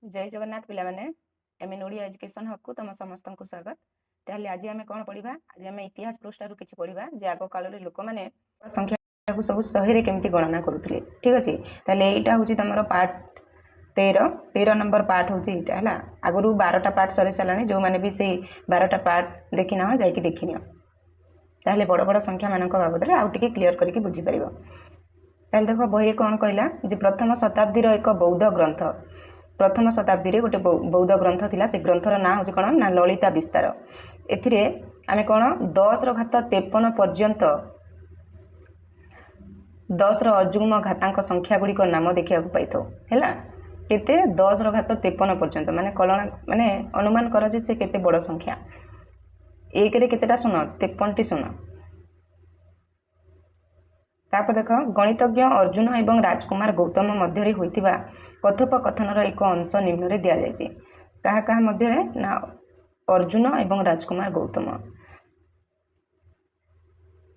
जय जगन्नाथ पिला माने एमएन ओडिया एजुकेशन हब को तुम समस्त को स्वागत। ताहले आज आमे कोन पढिबा? आज आमे इतिहास पृष्ठारु किछि पढिबा जे आगो काल रे लोक माने संख्या को सब शहर रे केमति गणना करूथले। ठीक अछि, ताहले एटा होछि तमरो पार्ट 13 नंबर पार्ट होछि एटा हला। आगरु 12टा पार्ट सरी सलानी, जो माने भी सेही 12टा पार्ट देखि ना जाय कि देखिनियो, ताहले बड़ बड़ संख्या मानक बाबद रे आउ टिके क्लियर करिकि बुझि परिबो। ताहले देखो बहिरे कोन कहला जे प्रथम शताब्दी रो एक बौद्ध ग्रंथ, प्रथम शताब्दी गोटे बौद्ध ग्रंथ थिला। से ग्रंथर ना होछि कोन ना ललिता विस्तार। एथिरे आमे कोन 10 रो घात 53 पर्यंत 10 रो अजुग्म घातांक संख्या गुडी को नाम देखिया को पाइथो हैला। केते 10 रो घात 53 पर्यंत माने कलना माने अनुमान कर जे से केते बड़ संख्या। एक रे केतेटा सुन 53 टी सुन। तापर देख गणितज्ञ अर्जुन एवं राजकुमार गौतम मध्य रे होइतिबा कथोपकथनर एक अंश निम्न रे दिया जायछि। कहा कहा मध्य रे ना अर्जुन एवं राजकुमार गौतम।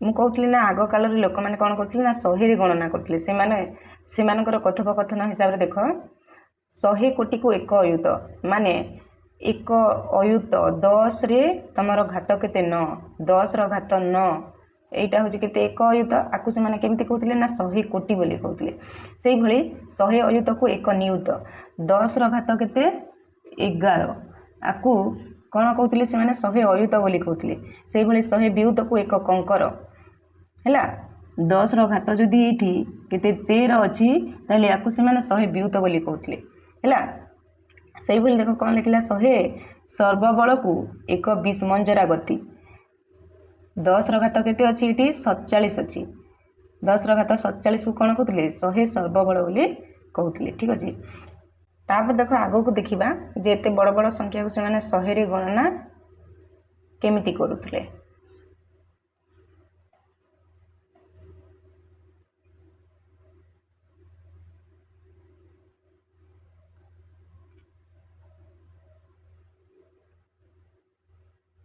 मु कहतली ना आगो काल रे लोक माने कोन करतली ना 100 रे गणना करतली। से माने सेमानकर कथोपकथन हिसाब रे देख 100 कोटि को एक अयुत माने एक अयुत 10 रे तमरो घात केते 9, 10 रो घात 9 एटा होछि केते एक अयुत। आकु से माने केमति कहतले ना 100 कोटि बोली कहतले। सेही भली 100 अयुत को एक नियुत, 10 रो घात केते 11 आकु कोन कहतले से माने 100 अयुत बोली कहतले। सेही भली 100 वियुत को एक कंकर हैला। 10 रो घात जदी एठी केते 13 अछि ताले आकु से माने 100 वियुत बोली कहतले हैला। सेही भली देखो कोन लिखला 100 सर्वबल को एक 20 मंजरा गति। 10 रो घात केते अछि एठी 47 अछि। 10 रो घात 47 को कोन कहतले 100 सर्वबल बोली कहतले। ठीक अछि, तापर देखो आगो को देखिबा जे एते बड़ बड़ संख्या को से माने 100 रे गणना केमिति करूथले।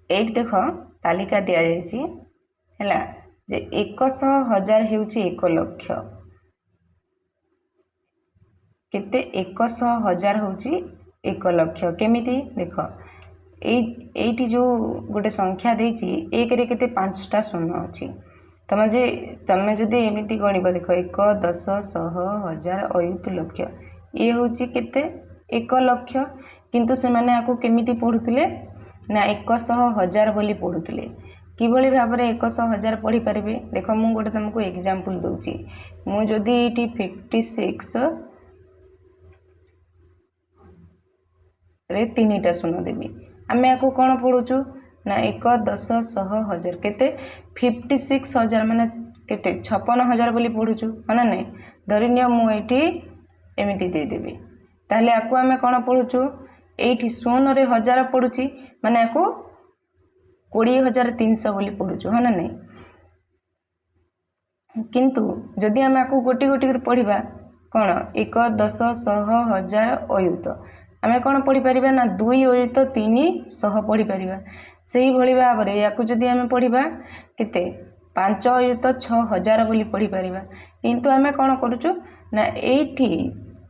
एट देख तालिका दिया जायछि हैला जे 100,000 हेउछि 1 लक्ष। केते 100,000 होउछि 1 लक्ष। केमिति देख एठी जो गोटे संख्या देछि एक रे केते 5टा शून्य अछि। तमे जदि एमिति गणिबा देख 1 10 100 1000 अयुत लक्ष ये होउछि केते 1 लक्ष। किंतु से माने आको केमिति पढुतिले ना 100,000 बोली पढुतिले। किबोली भाबरे 100,000 पढी परिबे देखो मु गोटे तुमको एग्जांपल दोछि। मु जदि एठी 56 रे 3टा शून्य देबी, आमे आको कोन पढुछु ना 1 10 100 1000 केते 56,000 माने केते 56,000 बोली पढुछु हना नै। धरिनियो मु एठी एमिति दे देबी, ताले आको आमे कोन पढुछु एठी 100 रे 1000 पढुछि माने आको 20,300 बोली पढुछु हना नै। किंतु जदि आमे आको गोटी गोटी कर पढिबा कोन 1 10 100 1000 अयुत आमे कोन पढि परिबा ना 2 अयुत 300 पढि परिबा। सेही भली भाबरे याकु जदि आमे पढिबा केते 5 अयुत 6000 बोली पढि परिबा। किंतु आमे कोन करूछु ना एठी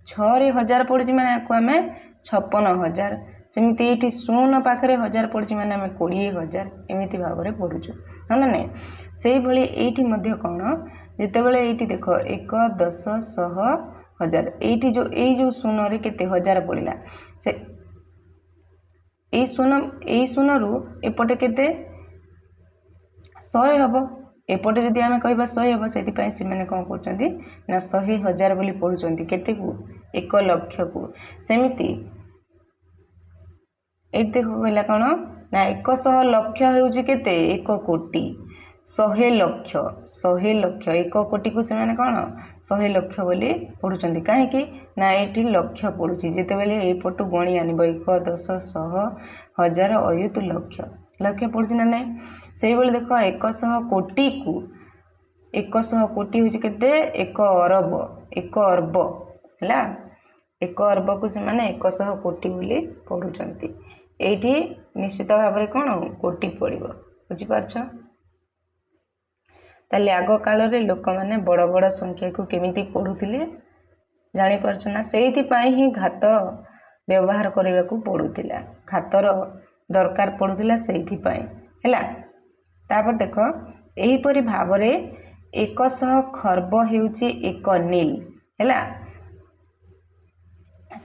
6 रे 1000 पढुछि माने आको आमे 56,000। सेमिति एठी 0 पाखरे 1000 पढुछि माने आमे 20,000 एमिति भाबरे पढुछु हना नै। सेही भली एठी मध्य कोन जेते बेले एठी देखो 1 10 100 1000 एठी जो एई जो 0 रे केते 1000 पडिला से एई 0 रु एपटे केते 100 हबो। एपटे जदि आमे कहबा 100 हबो सेति पय से माने कोन करचंती ना 100,000 बोली पढुचंती केते को 1 लक्ष को। सेमिति एठी देखो कहला कोन ना 100 लक्ष हेउची केते 1 कोटी। 100 लक्ष 1 कोटी को से माने कोन 100 लक्ष बोली पढुचंती। काहे कि ना एठी लक्ष पढुची जेते बेले ए पटु गणी आनिबो 1 10 100 1000 अयुत लक्ष लक्ष पढुची ना नै। सेही बेले देखो 100 कोटी को 100 कोटी होची केते 1 अरब 1 अर्ब हैला। 1 अर्ब को से माने 100 कोटी बोली पढुचंती। एठी निश्चित भाबरे कोन कोटी पडिबो बुझी पारछो। ताले आगो काल रे लोक माने बड़ बड़ संख्या को केमिति पढुतिले जानि परछ ना। सेहिति पाई ही घात ବ୍ୟବହାର କରିବାକୁ ପଡ଼ୁଥିଲା, ଖାତର ଦରକାର ପଡ଼ୁଥିଲା ସେଇଥିପାଇଁ ହେଲା। ତାପରେ ଦେଖ ଏହିପରି ଭାବରେ 100 ଖର୍ବ ହେଉଛି 1 ନୀଲ ହେଲା।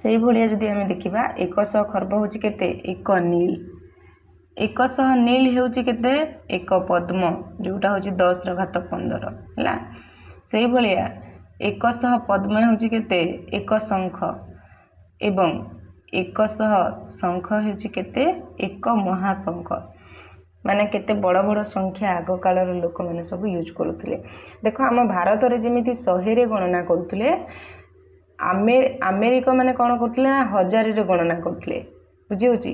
ସେଇଭଳିଆ ଯଦି ଆମେ ଦେଖିବା 100 ଖର୍ବ ହେଉଛି କେତେ 1 ନୀଲ। 100 ନୀଲ ହେଉଛି କେତେ 1 ପଦ୍ମ, ଯେଉଁଟା ହେଉଛି 10⁻15 ହେଲା। ସେଇଭଳିଆ 100 ପଦ୍ମ ହେଉଛି କେତେ 1 ଶଙ୍ଖ, ଏବଂ 100 ଶଙ୍ଖ ହେଉଛି କେତେ 1 ମହାଶଙ୍ଖ। ମାନେ କେତେ ବଡ଼ ବଡ଼ ସଂଖ୍ୟା ଆଗ କାଳର ଲୋକମାନେ ସବୁ ୟୁଜ୍ କରୁଥିଲେ। ଦେଖ ଆମ ଭାରତରେ ଯେମିତି 100ରେ ଗଣନା କରୁଥିଲେ, ଆମେରିକା ମାନେ କ'ଣ କରୁଥିଲେ ନା 1000ରେ ଗଣନା କରୁଥିଲେ। ବୁଝିହେଉଛି?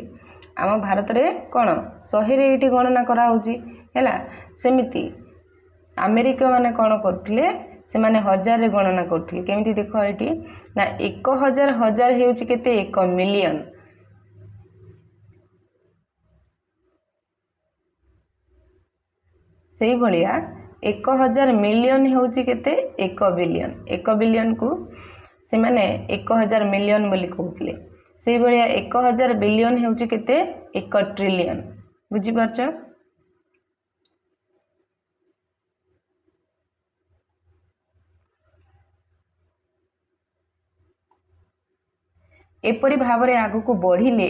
ଆମ ଭାରତରେ କ'ଣ 100ରେ ଏଇଠି ଗଣନା କରାହେଉଛି ହେଲା। ସେମିତି ଆମେରିକା ମାନେ କ'ଣ କରୁଥିଲେ, ସେମାନେ 1000ରେ ଗଣନା କରୁଥିଲେ। କେମିତି ଦେଖ ଏଇଠି ନା 1000 1000 ହେଉଛି କେତେ 1 ମିଲିୟନ। ସେଇଭଳିଆ 1000 ମିଲିୟନ ହେଉଛି କେତେ 1 ବିଲିୟନ। 1 ବିଲିୟନକୁ ସେମାନେ 1000 ମିଲିୟନ ବୋଲି କହୁଥିଲେ। ସେଇଭଳିଆ 1000 ବିଲିୟନ ହେଉଛି କେତେ 1 ଟ୍ରିଲିୟନ। ବୁଝିପାରୁଛ? ଏପରି ଭାବରେ ଆଗକୁ ବଢ଼ିଲେ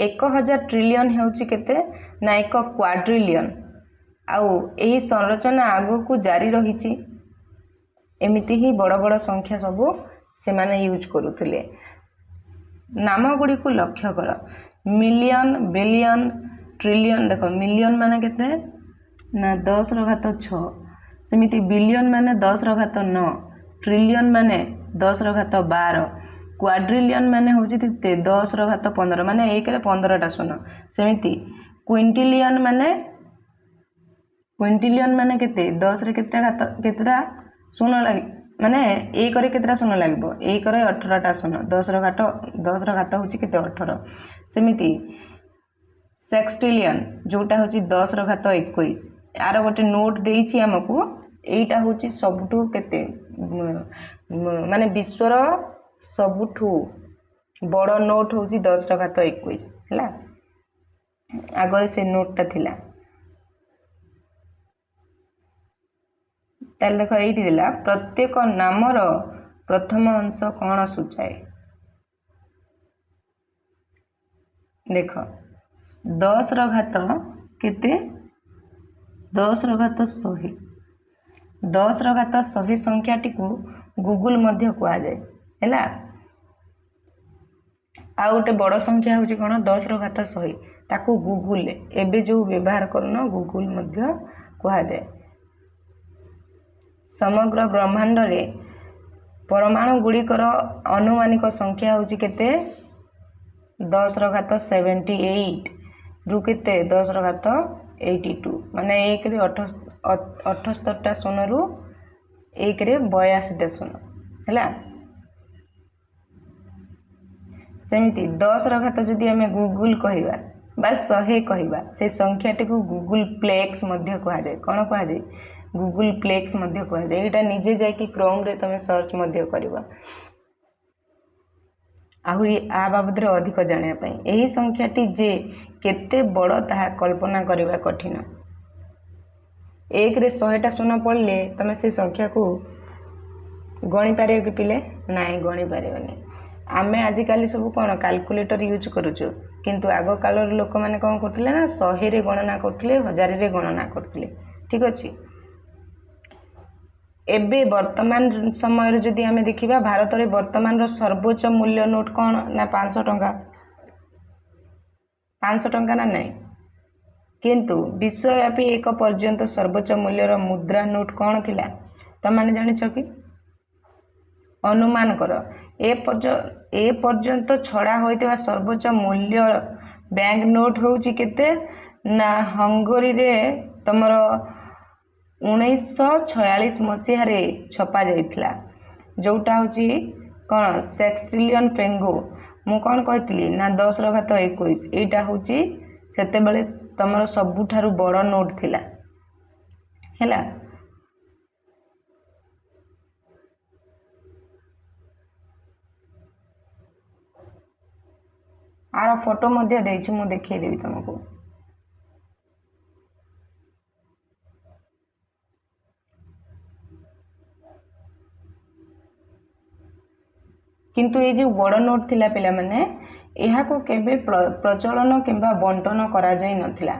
1000 ଟ୍ରିଲିୟନ ହେଉଛି କେତେ ନା 1 କ୍ୱାଡ୍ରିଲିୟନ। ଆଉ ଏହି ସଂରଚନା ଆଗକୁ ଜାରି ରହିଛି। ଏମିତି ହିଁ ବଡ଼ ବଡ଼ ସଂଖ୍ୟା ସବୁ ସେମାନେ ୟୁଜ୍ କରୁଥିଲେ। ନାମ ଗୁଡ଼ିକୁ ଲକ୍ଷ୍ୟ କର, ମିଲିୟନ, ବିଲିୟନ, ଟ୍ରିଲିୟନ। ଦେଖ ମିଲିୟନ ମାନେ କେତେ ନା 10⁻6, ସେମିତି ବିଲିୟନ ମାନେ 10⁻9, ଟ୍ରିଲିୟନ ମାନେ 10⁻12, କ୍ୱାଡ୍ରିଲିୟନ ମାନେ ହେଉଛି 10⁻15, ମାନେ 1ରେ 15ଟା ଶୂନ। ସେମିତି କ୍ୱିଣ୍ଟିଲିୟନ ମାନେ କେତେ 10ରେ କେତେଟା ଶୂନ ଲାଗି, ମାନେ 1ରେ କେତେଟା ଶୂନ ଲାଗିବ, 1ରେ 18ଟା ଶୂନ, 10ର ଘାତ ହେଉଛି କେତେ 18। ସେମିତି ସେକ୍ସଟିଲିୟନ ଯେଉଁଟା ହେଉଛି 10⁻21। ଆର ଗୋଟେ ନୋଟ୍ ଦେଇଛି ଆମକୁ, ଏଇଟା ହେଉଛି ସବୁଠୁ କେତେ ମାନେ ବିଶ୍ୱର ସବୁଠୁ ବଡ଼ ନୋଟ୍ ହେଉଛି 10⁻21 ହେଲା। ଆଗରେ ସେ ନୋଟ୍ଟା ଥିଲା। ତାହେଲେ ଦେଖ ଏଇଠି ଥିଲା ପ୍ରତ୍ୟେକ ନାମର ପ୍ରଥମ ଅଂଶ କ'ଣ ସୂଚାଏ। ଦେଖ 10ର ଘାତ କେତେ 10ର ଘାତ 100। 10ର ଘାତ 100 ସଂଖ୍ୟାଟିକୁ ଗୁଗୁଲ ମଧ୍ୟ କୁହାଯାଏ ହେଲା। ଆଉ ଗୋଟେ ବଡ଼ ସଂଖ୍ୟା ହେଉଛି କ'ଣ 10ର ଘାତ 100, ତାକୁ ଗୁଗୁଲ ଏବେ ଯେଉଁ ବ୍ୟବହାର କରୁନ ଗୁଗୁଲ ମଧ୍ୟ କୁହାଯାଏ। ସମଗ୍ର ବ୍ରହ୍ମାଣ୍ଡରେ ପରମାଣୁ ଗୁଡ଼ିକର ଆନୁମାନିକ ସଂଖ୍ୟା ହେଉଛି କେତେ 10ର ଘାତ 78 ରୁ କେତେ 10ର ଘାତ 82, ମାନେ 1ରେ 78ଟା ଶୂନରୁ 1ରେ 82ଟା ଶୂନ ହେଲା। ସେମିତି 10ର ଘାତ ଯଦି ଆମେ ଗୁଗୁଲ କହିବା ବା 100 କହିବା, ସେ ସଂଖ୍ୟାଟିକୁ ଗୁଗୁଲ ପ୍ଲେକ୍ସ ମଧ୍ୟ କୁହାଯାଏ। କ'ଣ କୁହାଯାଏ? ଗୁଗୁଲ ପ୍ଲେକ୍ସ ମଧ୍ୟ କୁହାଯାଏ। ଏଇଟା ନିଜେ ଯାଇକି କ୍ରୋମରେ ତମେ ସର୍ଚ୍ଚ ମଧ୍ୟ କରିବ ଆହୁରି ଆ ବାବଦରେ ଅଧିକ ଜାଣିବା ପାଇଁ। ଏହି ସଂଖ୍ୟାଟି ଯେ କେତେ ବଡ଼ ତାହା କଳ୍ପନା କରିବା କଠିନ। 1ରେ 100ଟା ଶୂନ ପଡ଼ିଲେ ତମେ ସେ ସଂଖ୍ୟାକୁ ଗଣିପାରିବ କି ପିଲେ? ନାଇଁ, ଗଣିପାରିବନି। ଆମେ ଆଜିକାଲି ସବୁ କ'ଣ କାଲକୁଲେଟର ୟୁଜ୍ କରୁଛୁ, କିନ୍ତୁ ଆଗ କାଳର ଲୋକମାନେ କ'ଣ କରୁଥିଲେ ନା 100ରେ ଗଣନା କରୁଥିଲେ, 1000ରେ ଗଣନା କରୁଥିଲେ। ଠିକ୍ ଅଛି। ଏବେ ବର୍ତ୍ତମାନ ସମୟରେ ଯଦି ଆମେ ଦେଖିବା, ଭାରତରେ ବର୍ତ୍ତମାନର ସର୍ବୋଚ୍ଚ ମୂଲ୍ୟ ନୋଟ୍ କ'ଣ ନା 500 ଟଙ୍କା। 500 ଟଙ୍କା ନା ନାହିଁ? କିନ୍ତୁ ବିଶ୍ୱବ୍ୟାପୀ ଏକ ପର୍ଯ୍ୟନ୍ତ ସର୍ବୋଚ୍ଚ ମୂଲ୍ୟର ମୁଦ୍ରା ନୋଟ୍ କ'ଣ ଥିଲା ତମମାନେ ଜାଣିଛ କି? ଅନୁମାନ କର। ଏ ପର୍ଯ୍ୟନ୍ତ ଛଡ଼ା ହୋଇଥିବା ସର୍ବୋଚ୍ଚ ମୂଲ୍ୟ ବ୍ୟାଙ୍କ ନୋଟ୍ ହେଉଛି କେତେ ନା ହଙ୍ଗେରୀରେ ତମର 1946 ମସିହାରେ ଛପା ଯାଇଥିଲା, ଯେଉଁଟା ହେଉଛି କ'ଣ ସେକ୍ସଟିଲିୟନ ଫ୍ରାଙ୍କୋ। ମୁଁ କ'ଣ କହିଥିଲି ନା 10ର ଘାତ 21, ଏଇଟା ହେଉଛି ସେତେବେଳେ ତମର ସବୁଠାରୁ ବଡ଼ ନୋଟ୍ ଥିଲା ହେଲା। आर फोटो मध्य देछि मु देखै देबी तुमको। किंतु ये जो बड़ नोट थिला पिला माने एहा को केबे प्रचलन किंबा बंटन करा जाय नथिला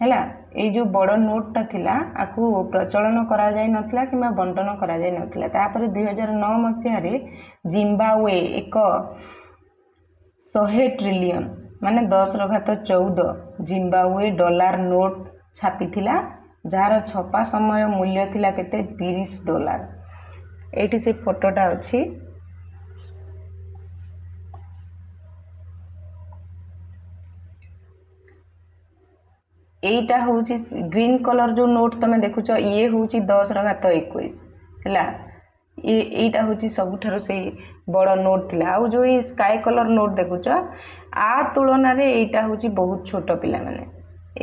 हैला। ये जो बड़ नोट ता थिला आकु प्रचलन करा जाय नथिला किंबा बंटन करा जाय नथिला। तापर 2009 मसिया रे जिम्बाब्वे एक 100 ट्रिलियन माने 10/14 जिम्बाब्वे डॉलर नोट छापी थिला जार छपा समय मूल्य थिला केते $30। एठी से फोटोटा अछि। एटा होची ग्रीन कलर जो नोट तमे देखुछ ये होची 10/21 हैला। ये एटा होची सबुठारो से बड़ नोट थिला। आ जो ये स्काई कलर नोट देखुछ आ तुलना रे एटा होची बहुत छोट पिला माने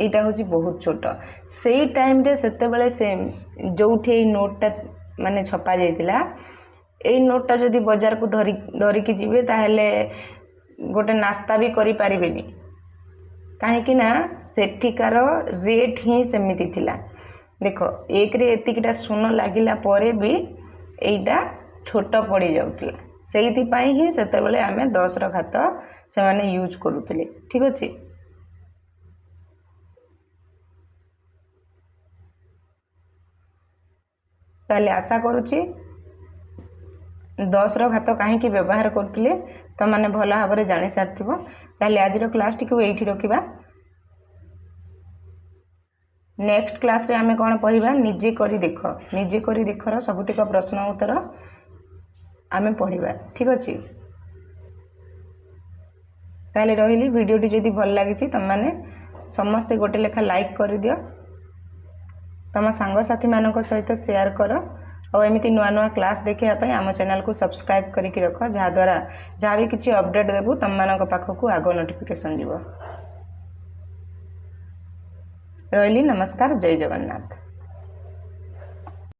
एटा होची बहुत छोट। सेई टाइम रे सेते बेले से जोठी ए नोट ता माने छपा जायतिला ए नोट ता जदी बाजार को धरी की जिवे ताहेले गोटे नास्ता भी करि परिबेनी कहीं ना सेठिकार रेट ही सेमिति थिला। देखो एक रे एतिकिटा सुन लागिला परे भी एटा छोट पड़ी जाउतिला सेइथि पई ही सेते बेले आमे 10 र घात से माने यूज करूतिले। ठीक अछि। ताले आशा करूची 10 र घात काहे की व्यवहार करथिले तो माने भला भाबरे जानि सारथिबो। ताले आज रो क्लास टिको एठी रखिबा। नेक्स्ट क्लास रे आमे कोन पढिबा निजे करी देखर सबुतिक प्रश्न उत्तर आमे पढिबा। ठीक अछि। ताले रहिली वीडियोटी जदी भल लागिछि तम माने समस्त गोटे लेखा लाइक करि दियो तम सांग साथी मानक सहित शेयर करो और एमिति नुआ नुआ क्लास देखिया पई आम चैनल को सब्सक्राइब करिकि रख जहा द्वारा जहा भी किछि अपडेट देबु तम मानक पाखकु आगो नोटिफिकेशन जीवो। रहिली नमस्कार जय जगन्नाथ।